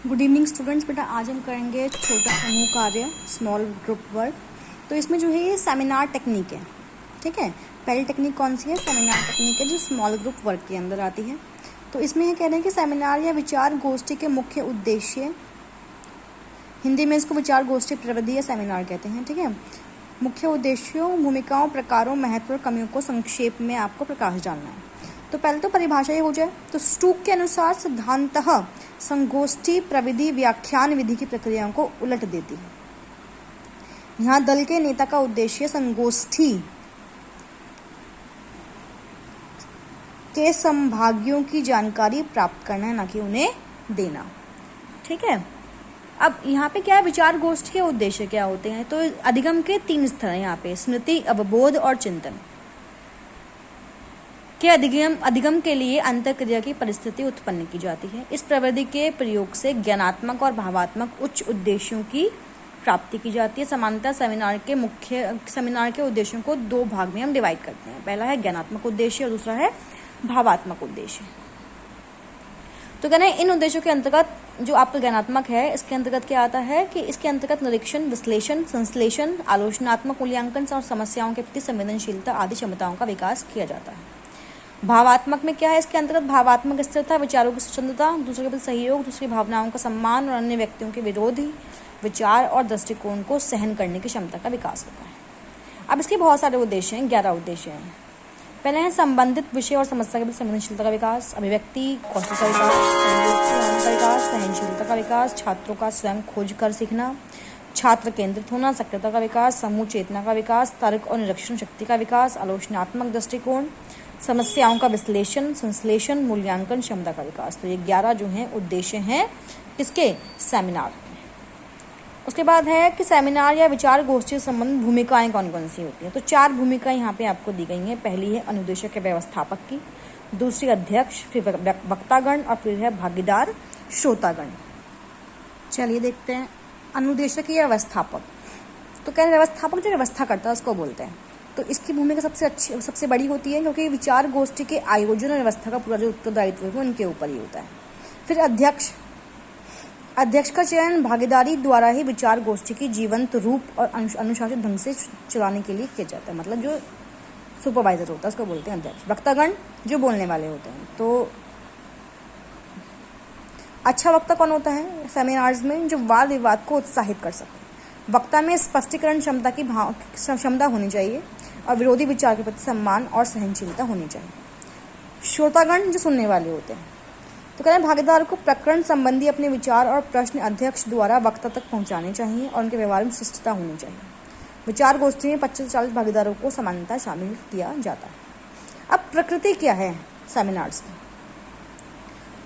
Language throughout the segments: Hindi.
Good evening students. बेटा आज हम करेंगे छोटा समूह कार्य, स्मॉल ग्रुप वर्क। तो इसमें जो है ये सेमिनार टेक्निक है, ठीक है। पहली टेक्निक कौन सी है? सेमिनार टेक्निक है, जो स्मॉल ग्रुप वर्क के अंदर आती है। तो इसमें ये कह रहे हैं कि सेमिनार या विचार गोष्ठी के मुख्य उद्देश्य, हिंदी में इसको विचार गोष्ठी प्रविधि या सेमिनार कहते हैं, ठीक है। मुख्य उद्देश्यों, भूमिकाओं, प्रकारों, महत्व और कमियों को संक्षेप में आपको प्रकाश डालना है। तो पहले तो परिभाषा ये हो जाए। तो स्टूक के अनुसार सिद्धांततः संगोष्ठी प्रविधि व्याख्यान विधि की प्रक्रियाओं को उलट देती है। यहाँ दल के नेता का उद्देश्य संगोष्ठी के संभागियों की जानकारी प्राप्त करना है, ना कि उन्हें देना, ठीक है। अब यहाँ पे क्या है, विचार गोष्ठी के उद्देश्य क्या होते हैं? तो अधिगम के 3 स्तर हैं यहाँ पे, स्मृति, अवबोध और चिंतन। के अधिगम के लिए अंतःक्रिया की परिस्थिति उत्पन्न की जाती है। इस प्रविधि के प्रयोग से ज्ञानात्मक और भावात्मक उच्च उद्देश्यों की प्राप्ति की जाती है। सामान्यतः सेमिनार के उद्देश्यों को 2 भाग में हम डिवाइड करते हैं। पहला है ज्ञानात्मक उद्देश्य और दूसरा है भावात्मक उद्देश्य। तो कहना है इन उद्देश्यों के अंतर्गत जो आपका ज्ञानात्मक है, इसके अंतर्गत क्या आता है कि इसके अंतर्गत निरीक्षण, विश्लेषण, संश्लेषण, आलोचनात्मक मूल्यांकन और समस्याओं के प्रति संवेदनशीलता आदि क्षमताओं का विकास किया जाता है। भावात्मक में क्या है? इसके अंतर्गत भावात्मक स्थिरता, विचारों की स्वतंत्रता, दूसरे के प्रति सहयोग, दूसरी भावनाओं का सम्मान और अन्य व्यक्तियों के विरोधी विचार और दृष्टिकोण को सहन करने की क्षमता का विकास होता है। अब इसके बहुत सारे उद्देश्य हैं, 11 उद्देश्य हैं। पहले है संबंधित विषय और समस्या के प्रति संवेदनशीलता का विकास, अभिव्यक्ति कौशल का विकास, सहनशीलता का विकास, छात्रों का स्वयं खोज कर सीखना, छात्र केंद्रित होना, सक्रियता का विकास, समूह चेतना का विकास, तर्क और निरीक्षण शक्ति का विकास, आलोचनात्मक दृष्टिकोण, समस्याओं का विश्लेषण, संश्लेषण, मूल्यांकन क्षमता का विकास। तो ये 11 जो हैं उद्देश्य हैं किसके? सेमिनार के। उसके बाद है कि सेमिनार या विचार गोष्ठी से संबंधित भूमिकाएं कौन कौन सी होती हैं। तो 4 भूमिकाएं यहाँ पे आपको दी गई हैं। पहली है अनुदेशक के व्यवस्थापक की, दूसरी अध्यक्ष, फिर वक्तागण और फिर है भागीदार श्रोतागण। चलिए देखते हैं अनुदेशक या व्यवस्थापक। तो कह रहे व्यवस्थापक जो व्यवस्था करता है उसको बोलते हैं। तो इसकी भूमिका सबसे बड़ी होती है, क्योंकि विचार गोष्ठी के आयोजन और व्यवस्था का पूरा जो उत्तरदायित्व है वो उनके ऊपर ही होता है। फिर अध्यक्ष का चयन भागीदारी द्वारा ही विचार गोष्ठी की जीवंत रूप और अनुशासित ढंग से चलाने के लिए किया जाता है। मतलब जो सुपरवाइजर होता है उसको बोलते हैं अध्यक्ष। वक्तागण जो बोलने वाले होते हैं। तो अच्छा वक्ता कौन होता है सेमिनार्स में? जो वाद विवाद को उत्साहित कर सके। वक्ता में स्पष्टीकरण क्षमता होनी चाहिए और विरोधी विचार के प्रति सम्मान और सहनशीलता होनी चाहिए। श्रोतागण जो सुनने वाले होते हैं। तो कह रहे हैं भागीदार को प्रकरण संबंधी अपने विचार और प्रश्न अध्यक्ष द्वारा वक्ता तक पहुंचाने चाहिए और उनके व्यवहार में शिष्टता होनी चाहिए। विचार गोष्ठी में 25 से 40 भागीदारों को समानता शामिल किया जाता है। अब प्रकृति क्या है सेमिनार्स की?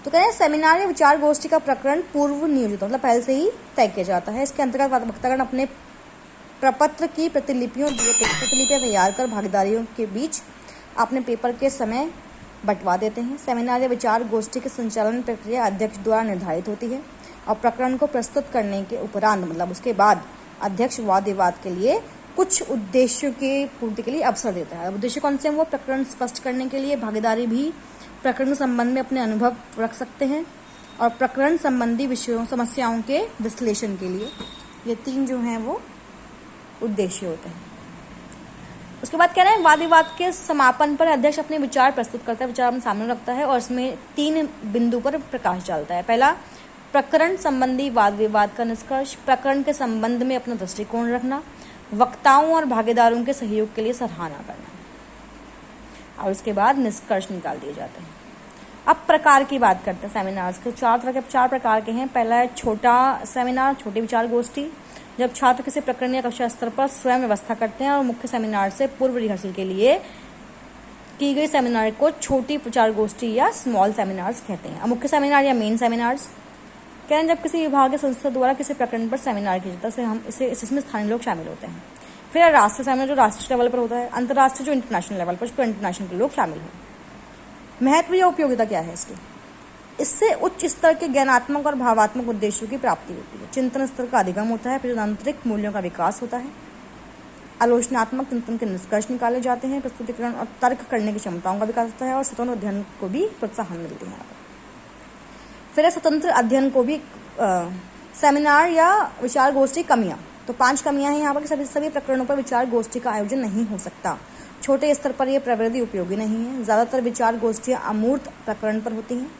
तो कह रहे हैं सेमिनार या विचार गोष्ठी का प्रकरण पूर्व नियोजित, मतलब पहले से ही तय किया जाता है। इसके अंतर्गत वक्तागण अपने प्रपत्र की प्रतिलिपियां तैयार कर भागीदारियों के बीच अपने पेपर के समय बंटवा देते हैं। सेमिनार या विचार गोष्ठी की संचालन प्रक्रिया अध्यक्ष द्वारा निर्धारित होती है और प्रकरण को प्रस्तुत करने के उपरांत, मतलब उसके बाद अध्यक्ष वाद विवाद के लिए कुछ उद्देश्यों के पूर्ति के लिए अवसर देता है। उद्देश्य कौन से हैं? वो प्रकरण स्पष्ट करने के लिए, भागीदारी भी प्रकरण के संबंध में अपने अनुभव रख सकते हैं और प्रकरण संबंधी विषयों समस्याओं के विश्लेषण के लिए। ये 3 जो हैं वो उद्देश्य होते हैं। उसके बाद कह रहे हैं वाद विवाद के समापन पर अध्यक्ष अपने विचार प्रस्तुत करता है, विचार अपने सामने रखता है और इसमें 3 बिंदु पर प्रकाश डालता है। पहला, प्रकरण संबंधी वाद विवाद का निष्कर्ष, प्रकरण के संबंध में अपना दृष्टिकोण रखना, वक्ताओं और भागीदारों के सहयोग के लिए सराहना करना, और उसके बाद निष्कर्ष निकाल दिए जाते हैं। अब प्रकार की बात करते हैं सेमिनार्स के। 4 प्रकार के हैं। पहला है छोटा सेमिनार, छोटी विचार गोष्ठी, जब छात्र किसी प्रकरण या कक्षा स्तर पर स्वयं व्यवस्था करते हैं और मुख्य सेमिनार से पूर्व रिहर्सल के लिए की गई सेमिनार को छोटी विचार गोष्ठी या स्मॉल सेमिनार्स कहते हैं। मुख्य सेमिनार या मेन सेमिनार्स कह रहे हैं जब किसी विभाग या संस्था द्वारा किसी प्रकरण पर सेमिनार किया जाता है, हम इसमें स्थानीय लोग शामिल होते हैं। फिर राष्ट्रीय सेमिनार जो राष्ट्रीय लेवल पर होता है, अंतर्राष्ट्रीय जो इंटरनेशनल लेवल पर, इंटरनेशनल के लोग शामिल हैं। महत्व या उपयोगिता क्या है इसकी? इससे उच्च स्तर के ज्ञानात्मक और भावात्मक उद्देश्यों की प्राप्ति होती है। चिंतन स्तर का अधिगम होता है, फिर आंतरिक मूल्यों का विकास होता है, आलोचनात्मक चिंतन के निष्कर्ष निकाले जाते हैं, प्रस्तुतिकरण और तर्क करने की क्षमताओं का विकास होता है और स्वतंत्र अध्ययन को भी प्रोत्साहन मिलती है। फिर स्वतंत्र अध्ययन को भी सेमिनार या विचार गोष्ठी कमियाँ। तो 5 कमियाँ हैं यहाँ पर कि सभी प्रकरणों पर विचार गोष्ठी का आयोजन नहीं हो सकता। छोटे स्तर पर यह प्रवृत्ति उपयोगी नहीं है। ज़्यादातर विचार गोष्ठियाँ अमूर्त प्रकरण पर होती हैं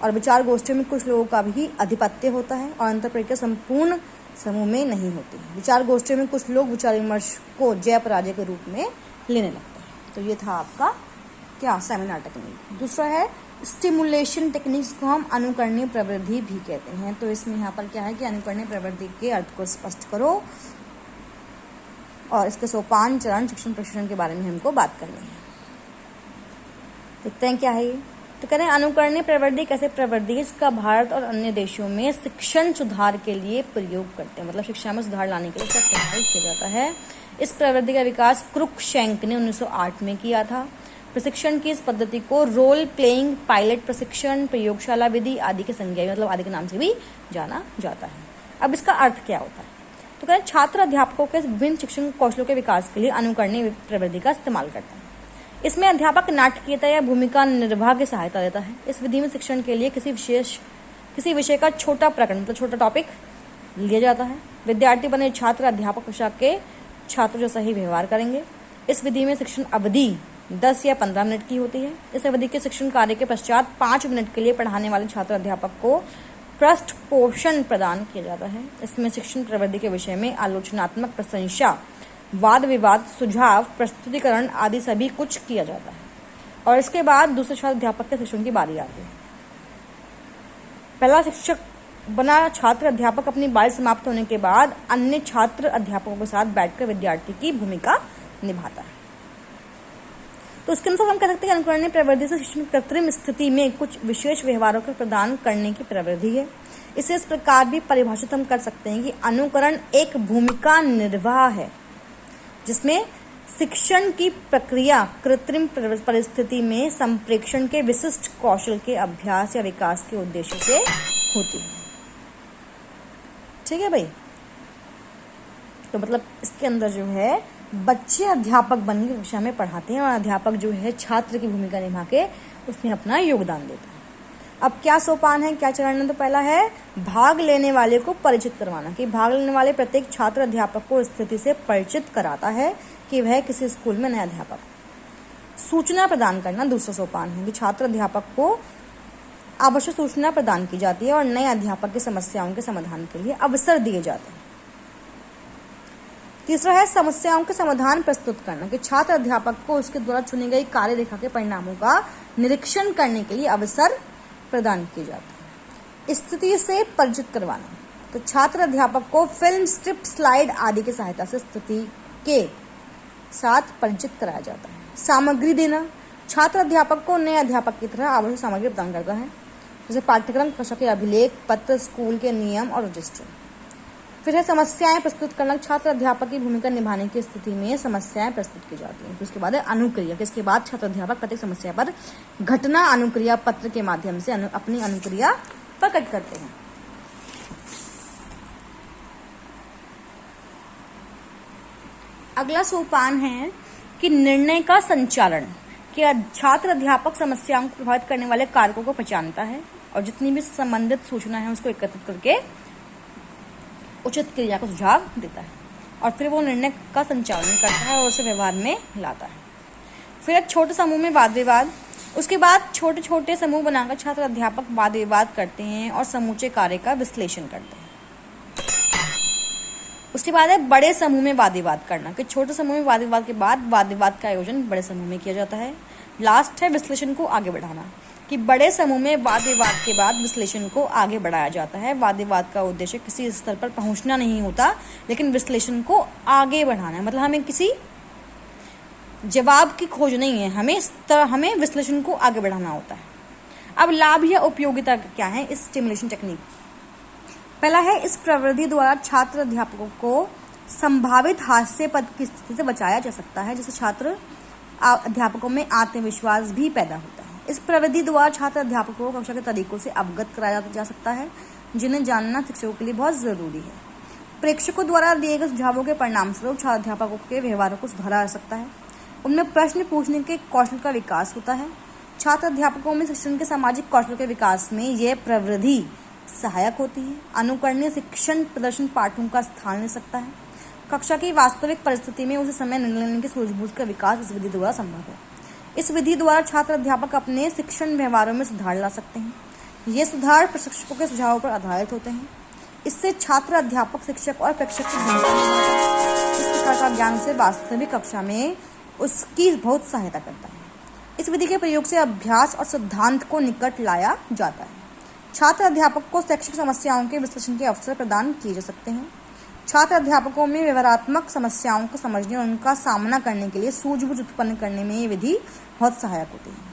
और विचार गोष्ठियों में कुछ लोगों का भी आधिपत्य होता है और अंतःप्रक्रिया संपूर्ण समूह में नहीं होती है। विचार गोष्ठियों में कुछ लोग विचार विमर्श को जय पराजय के रूप में लेने लगते हैं। तो ये था आपका क्या, सेमिनार टेक्निक। दूसरा है स्टिमुलेशन टेक्निक्स को हम अनुकरणीय प्रवृत्ति भी कहते हैं। तो इसमें यहाँ पर क्या है कि अनुकरणीय प्रवृत्ति के अर्थ को स्पष्ट करो और इसके सोपान, चरण, शिक्षण, प्रशिक्षण के बारे में हमको बात करनी है। देखते हैं क्या है ये। तो कह रहे हैं अनुकरणीय प्रवृत्ति कैसे प्रवृत्ति है इसका भारत और अन्य देशों में शिक्षण सुधार के लिए प्रयोग करते हैं, मतलब शिक्षा में सुधार लाने के लिए इसका इस्तेमाल किया जाता है। इस प्रवृत्ति का विकास क्रुकशेंक ने 1908 में किया था। प्रशिक्षण की इस पद्धति को रोल प्लेइंग, पायलट प्रशिक्षण, प्रयोगशाला विधि आदि के संज्ञा मतलब आदि के नाम से भी जाना जाता है। अब इसका अर्थ क्या होता है? तो कह रहे छात्र अध्यापकों के विभिन्न शिक्षण कौशलों के विकास के लिए अनुकरणीय प्रवृत्ति का इस्तेमाल करते हैं। इसमें अध्यापक नाटकीयता या भूमिका निर्वाह की सहायता देता है। इस विधि में शिक्षण के लिए किसी विषय का छोटा प्रकरण मतलब छोटा टॉपिक लिया जाता है। विद्यार्थी बने छात्र अध्यापक कक्षा के छात्रों जैसा ही व्यवहार करेंगे। इस विधि में शिक्षण अवधि 10 या 15 मिनट की होती है। इस अवधि के शिक्षण कार्य के पश्चात 5 मिनट के लिए पढ़ाने वाले छात्र अध्यापक को पृष्ठ पोषण प्रदान किया जाता है। इसमें शिक्षण प्रवृत्ति के विषय में आलोचनात्मक प्रशंसा, वाद विवाद, सुझाव, प्रस्तुतिकरण आदि सभी कुछ किया जाता है और इसके बाद दूसरे छात्र अध्यापक के शिक्षण की बारी आती है। पहला शिक्षक बना छात्र अध्यापक अपनी बारी समाप्त होने के बाद अन्य छात्र अध्यापकों के साथ बैठकर विद्यार्थी की भूमिका निभाता है। तो उसके अनुसार हम कह सकते हैं कि अनुकरणीय प्रवृत्ति से शिक्षण कृत्रिम स्थिति में कुछ विशेष व्यवहारों को प्रदान करने की प्रवृत्ति है। इसे इस प्रकार भी परिभाषित हम कर सकते हैं कि अनुकरण एक भूमिका निर्वाह है जिसमें शिक्षण की प्रक्रिया कृत्रिम परिस्थिति में संप्रेषण के विशिष्ट कौशल के अभ्यास या विकास के उद्देश्य से होती है। ठीक है भाई। तो मतलब इसके अंदर जो है बच्चे अध्यापक बन के कक्षा में पढ़ाते हैं और अध्यापक जो है छात्र की भूमिका निभा के उसमें अपना योगदान देता है। अब क्या सोपान है, क्या चरण है? तो पहला है भाग लेने वाले को परिचित करवाना, कि भाग लेने वाले प्रत्येक छात्र अध्यापक को स्थिति से परिचित कराता है कि वह किसी स्कूल में नया अध्यापक। सूचना प्रदान करना दूसरा सोपान है कि छात्र अध्यापक को आवश्यक सूचना प्रदान की जाती है और नए अध्यापक की समस्याओं के समाधान के लिए अवसर दिए जाते हैं। तीसरा है समस्याओं के समाधान प्रस्तुत करना, कि छात्र अध्यापक को उसके द्वारा चुनी गई कार्य रेखा के परिणामों का निरीक्षण करने के लिए अवसर प्रदान किए जाते हैं। स्थिति से परिचित करवाना, तो छात्र अध्यापक को फिल्म, स्क्रिप्ट, स्लाइड आदि की सहायता से स्थिति के साथ परिचित कराया जाता है। सामग्री देना, छात्र अध्यापक को नए अध्यापक की तरह आवश्यक सामग्री प्रदान करता है, जैसे पाठ्यक्रम, कक्षा के अभिलेख, पत्र, स्कूल के नियम और रजिस्टर। फिर है समस्याएं प्रस्तुत करना, छात्र अध्यापक की भूमिका निभाने की स्थिति में समस्याएं प्रस्तुत की जाती हैं। फिर उसके बाद है अनुक्रिया, इसके बाद छात्र अध्यापक प्रत्येक समस्या पर घटना अनुक्रिया पत्र के माध्यम से अपनी अनुक्रिया प्रकट करते हैं। अगला सोपान है कि निर्णय का संचालन, कि छात्र अध्यापक समस्याओं को प्रभावित करने वाले कारकों को पहचानता है और जितनी भी संबंधित सूचना है उसको एकत्रित करके उचित क्रिया का सुझाव देता है और फिर वो निर्णय का संचालन करता है और उसे व्यवहार में लाता है। फिर एक छोटे समूह में वाद विवाद, उसके बाद छोटे छोटे समूह बनाकर छात्र अध्यापक वाद विवाद करते हैं और समूचे कार्य का विश्लेषण करते हैं। उसके बाद है बड़े समूह में वाद विवाद करना, कि छोटे समूह में वाद विवाद के बाद वाद विवाद का आयोजन बड़े समूह में किया जाता है। लास्ट है विश्लेषण को आगे बढ़ाना, कि बड़े समूह में वाद विवाद के बाद विश्लेषण को आगे बढ़ाया जाता है। वाद विवाद का उद्देश्य किसी स्तर पर पहुंचना नहीं होता, लेकिन विश्लेषण को आगे बढ़ाना है। मतलब हमें किसी जवाब की खोज नहीं है, हमें विश्लेषण को आगे बढ़ाना होता है। अब लाभ या उपयोगिता क्या है इस स्टिमुलेशन टेक्निक? पहला है इस प्रवृत्ति द्वारा छात्र अध्यापकों को संभावित हास्यास्पद की स्थिति से बचाया जा सकता है, जिससे छात्र अध्यापकों में आत्मविश्वास भी पैदा होता है। इस प्रवृत्ति द्वारा छात्र अध्यापकों को कक्षा के तरीकों से अवगत कराया जा सकता है, जिन्हें जानना शिक्षकों के लिए बहुत जरूरी है। प्रेक्षकों द्वारा दिए गए सुझावों के परिणाम स्वरूप छात्र अध्यापकों के व्यवहारों को सुधारा जा सकता है। उनमें प्रश्न पूछने के कौशल का विकास होता है। छात्र अध्यापकों में शिक्षण के सामाजिक कौशल के विकास में यह प्रवृत्ति सहायक होती है। अनुकरणीय शिक्षण प्रदर्शन पाठों का स्थान ले सकता है। कक्षा की वास्तविक परिस्थिति में उसी समय निर्णय लेने की सूझबूझ का विकास इस विधि द्वारा संभव है। इस विधि द्वारा छात्र अध्यापक अपने शिक्षण व्यवहारों में सुधार ला सकते हैं। ये सुधार प्रशिक्षकों के सुझावों पर आधारित होते हैं। इससे छात्र अध्यापक शिक्षक और प्रेक्षक की भूमिका निभाता है। इस प्रकार का ज्ञान से वास्तविक कक्षा में उसकी बहुत सहायता करता है। इस विधि के प्रयोग से अभ्यास और सिद्धांत को निकट लाया जाता है। छात्र अध्यापक को शैक्षिक समस्याओं के विश्लेषण के अवसर प्रदान किए जा सकते हैं। छात्र अध्यापकों में व्यवहारात्मक समस्याओं को समझने और उनका सामना करने के लिए सूझबूझ उत्पन्न करने में ये विधि बहुत सहायक होती है।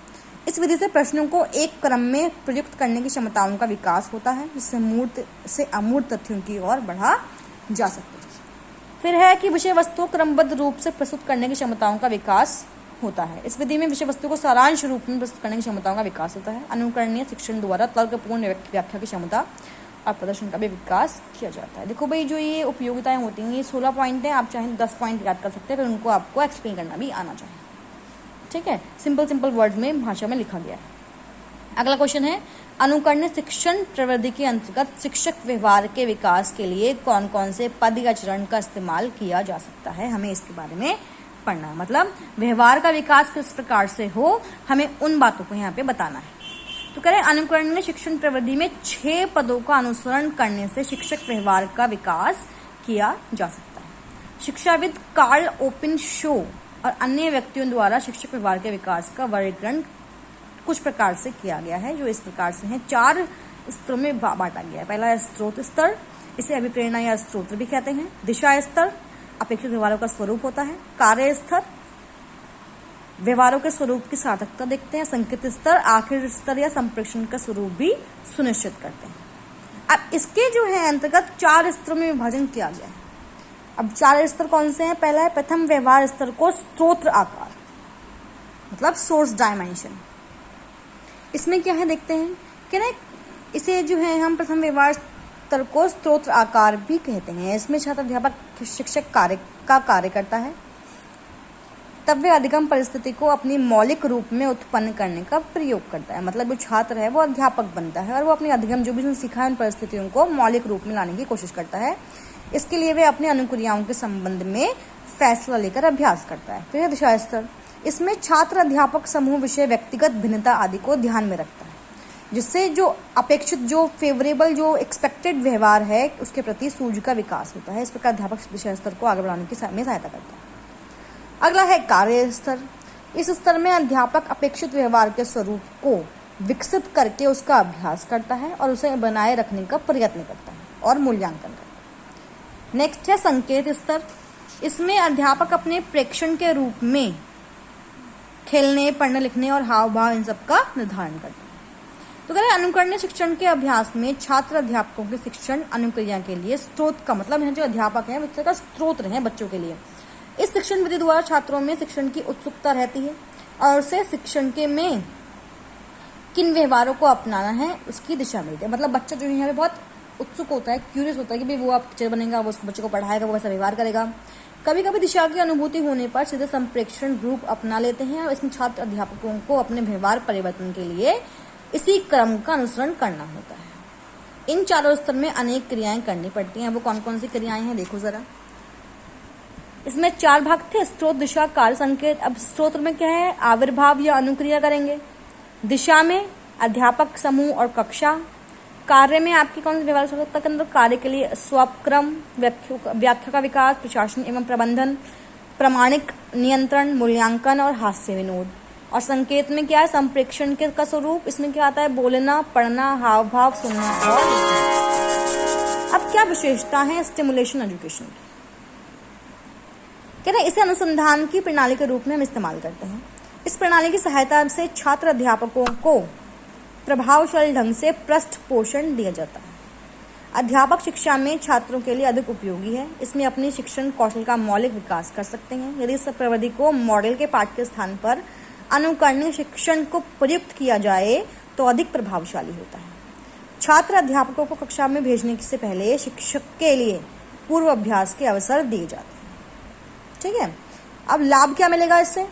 इस विधि से प्रश्नों को एक क्रम में प्रयुक्त करने की क्षमताओं का विकास होता है, जिससे मूर्त से अमूर्त तथ्यों की ओर बढ़ा जा सकता है। फिर है कि विषय वस्तु क्रमबद्ध रूप से प्रस्तुत करने की क्षमताओं का विकास होता है। इस विधि में विषय वस्तु को सारांश रूप में प्रस्तुत करने की क्षमताओं का विकास होता है। अनुकरणीय शिक्षण द्वारा तर्कपूर्ण व्याख्या की क्षमता और प्रदर्शन का भी विकास किया जाता है। देखो भाई, जो ये उपयोगिताएं होती हैं, ये 16 पॉइंट हैं। आप चाहें 10 पॉइंट याद कर सकते हैं, फिर उनको आपको एक्सप्लेन करना भी आना चाहिए। ठीक है, सिंपल वर्ड्स में भाषा में लिखा गया है। अगला क्वेश्चन है, अनुकरणीय शिक्षण प्रवृत्ति के अंतर्गत शिक्षक व्यवहार के विकास के लिए कौन कौन से पद या चरण का इस्तेमाल किया जा सकता है। हमें इसके बारे में पढ़ना है। मतलब व्यवहार का विकास किस प्रकार से हो, हमें उन बातों को यहाँ पे बताना है। तो कह रहे अनुकरणीय शिक्षण प्रवृत्ति में 6 पदों का अनुसरण करने से शिक्षक व्यवहार का विकास किया जा सकता है। शिक्षाविद कार्ल ओपन शो और अन्य व्यक्तियों द्वारा शिक्षक व्यवहार के विकास का वर्गीकरण कुछ प्रकार से किया गया है, जो इस प्रकार से है। 4 स्तरों में बांटा गया है। पहला है स्रोत स्तर, इसे अभिप्रेरणा या स्रोत भी कहते हैं। दिशा स्तर अपेक्षित व्यवहारों का स्वरूप होता है। कार्य स्तर व्यवहारों के स्वरूप की सार्थकता देखते हैं। संकेत स्तर आखिर स्तर या संप्रेषण का स्वरूप भी सुनिश्चित करते हैं। अब इसके जो है अंतर्गत 4 स्तरों में विभाजन किया गया है। अब 4 स्तर कौन से हैं? पहला है प्रथम व्यवहार स्तर को स्रोत आकार, मतलब सोर्स डायमेंशन। इसमें क्या है देखते हैं कि ना, इसे जो है हम प्रथम व्यवहार स्तर को स्रोत आकार भी कहते हैं। इसमें छात्र अध्यापक शिक्षक कार्य करता है, तब वह अधिगम परिस्थिति को अपनी मौलिक रूप में उत्पन्न करने का प्रयोग करता है। मतलब जो छात्र है वो अध्यापक बनता है और वो अपनी अधिगम जो भी उसने सीखा है उन परिस्थितियों को मौलिक रूप में लाने की कोशिश करता है। इसके लिए वे अपने अनुक्रियाओं के संबंध में फैसला लेकर अभ्यास करता है। फिर दिशा स्तर, इसमें छात्र अध्यापक समूह विषय व्यक्तिगत भिन्नता आदि को ध्यान में रखता है, जिससे जो अपेक्षित जो फेवरेबल जो एक्सपेक्टेड व्यवहार है उसके प्रति सूझ का विकास होता है। इस प्रकार अध्यापक दिशा स्तर को आगे बढ़ाने में सहायता करता है। अगला है कार्य स्तर। इस स्तर में अध्यापक अपेक्षित व्यवहार के स्वरूप को विकसित करके उसका अभ्यास करता है और उसे बनाए रखने का प्रयत्न करता है और मूल्यांकन करता है। नेक्स्ट है संकेत स्तर। इसमें अध्यापक अपने प्रेक्षण के रूप में खेलने, पढ़ने, लिखने और हाव भाव इन सब का निर्धारण करता है। तो कह रहे अनुकरणीय शिक्षण के अभ्यास में छात्र अध्यापकों के शिक्षण अनुक्रिया के लिए स्रोत का मतलब है जो अध्यापक है बच्चे का स्रोत रहे बच्चों के लिए। इस शिक्षण विधि द्वारा छात्रों में शिक्षण की उत्सुकता रहती है और उसे शिक्षण के में किन व्यवहारों को अपनाना है उसकी दिशा मिलती है। मतलब बच्चा जो है बहुत उत्सुक होता है, क्यूरियस होता है कि भाई वो आप टीचर बनेगा, वो उसको बच्चे को पढ़ाएगा, वो वैसा व्यवहार करेगा। कभी कभी दिशा की अनुभूति होने पर सीधे संप्रेक्षण रूप अपना लेते हैं और इसमें छात्र अध्यापकों को अपने व्यवहार परिवर्तन के लिए इसी क्रम का अनुसरण करना होता है। इन 4 स्तर में अनेक क्रियाएं करनी पड़ती हैं। वो कौन कौन सी क्रियाएं हैं देखो जरा। इसमें 4 भाग थे, स्रोत, दिशा, कार्य, संकेत। अब स्रोत में क्या है? आविर्भाव या अनुक्रिया करेंगे। दिशा में अध्यापक समूह और कक्षा। कार्य में आपकी कौन सी व्यवहार के अंदर कार्य के लिए स्वक्रम, व्याख्या का विकास, प्रशासन एवं प्रबंधन, प्रमाणिक नियंत्रण, मूल्यांकन और हास्य विनोद। और संकेत में क्या है? संप्रेक्षण के का स्वरूप। इसमें क्या आता है? बोलना, पढ़ना, हाव भाव, सुनना और लिखना। अब क्या विशेषता है स्टिमुलेशन एजुकेशन की? कह रहे इसे अनुसंधान की प्रणाली के रूप में हम इस्तेमाल करते हैं। इस प्रणाली की सहायता से छात्र अध्यापकों को प्रभावशाली ढंग से पृष्ठ पोषण दिया जाता है। अध्यापक शिक्षा में छात्रों के लिए अधिक उपयोगी है। इसमें अपने शिक्षण कौशल का मौलिक विकास कर सकते हैं। यदि इस प्रविधि को मॉडल के पाठ के स्थान पर अनुकरणीय शिक्षण को प्रयुक्त किया जाए तो अधिक प्रभावशाली होता है। छात्र अध्यापकों को कक्षा में भेजने से पहले शिक्षक के लिए पूर्व अभ्यास के अवसर दिए जाते हैं। ठीक है, अब लाभ क्या मिलेगा इससे?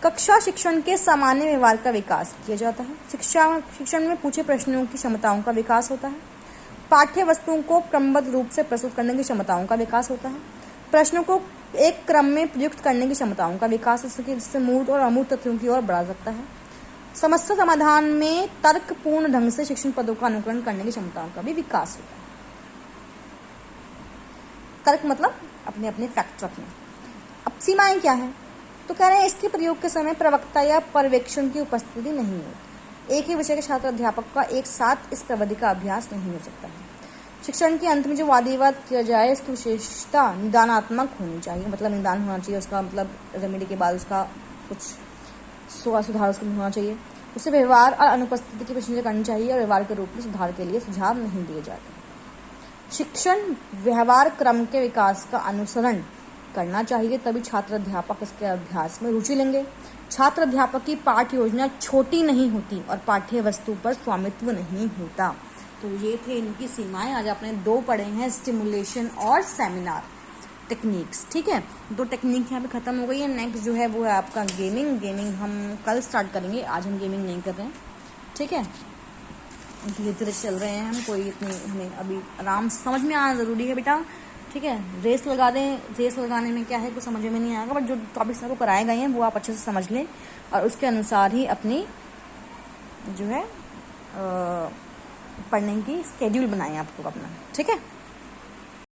कक्षा शिक्षण के सामान्य व्यवहार का विकास किया जाता है। शिक्षण में पूछे प्रश्नों की क्षमताओं का विकास होता है। पाठ्य वस्तुओं को क्रमबद्ध रूप से प्रस्तुत करने की क्षमताओं का विकास होता है। प्रश्नों को एक क्रम में प्रयुक्त करने की क्षमताओं का विकास, जिससे मूर्त और अमूर्त तथ्यों की ओर बढ़ा सकता है। समस्या समाधान में तर्कपूर्ण ढंग से शिक्षण पदों का अनुकरण करने की क्षमताओं का भी विकास होता है। तर्क मतलब अपने अपने फैक्ट रखना। अब सीमाएं क्या है, तो कह रहे हैं इसके प्रयोग के समय प्रवक्ता या पर्यवेक्षण की उपस्थिति नहीं होती। एक ही विषय के छात्र अध्यापक का एक साथ इस प्रविधि का अभ्यास नहीं हो सकता है। शिक्षण के अंत में जो वाद विवाद किया जाए, इसकी विशेषता निदानात्मक होनी चाहिए, मतलब निदान होना चाहिए उसका, मतलब रेमेडी के बाद उसका कुछ सुधार उसको होना चाहिए। उसे व्यवहार और अनुपस्थिति की प्रशंसा करनी चाहिए और व्यवहार के रूप में सुधार के लिए सुझाव नहीं दिए जाते। शिक्षण व्यवहार क्रम के विकास का अनुसरण करना चाहिए, तभी छात्र अध्यापक इसके अभ्यास में रुचि लेंगे। छात्र अध्यापक की पाठ्य योजना छोटी नहीं होती और पाठ्य वस्तु पर स्वामित्व नहीं होता। तो ये थे इनकी सीमाएं। आज आपने 2 पढ़े हैं, स्टिमुलेशन और सेमिनार टेक्निक्स। ठीक है, 2 टेक्निक यहाँ पे खत्म हो गई है। नेक्स्ट जो है वो है आपका गेमिंग हम कल स्टार्ट करेंगे, आज हम गेमिंग नहीं कर रहे हैं। ठीक है, धीरे धीरे चल रहे हैं हम, कोई इतनी हमें अभी आराम से समझ में आना ज़रूरी है बेटा। ठीक है, रेस लगा दें, रेस लगाने में क्या है कुछ समझ में नहीं आएगा, बट जो टॉपिक्स आपको कराए गए हैं वो आप अच्छे से समझ लें और उसके अनुसार ही अपनी जो है पढ़ने की स्केड्यूल बनाएं आपको अपना। ठीक है।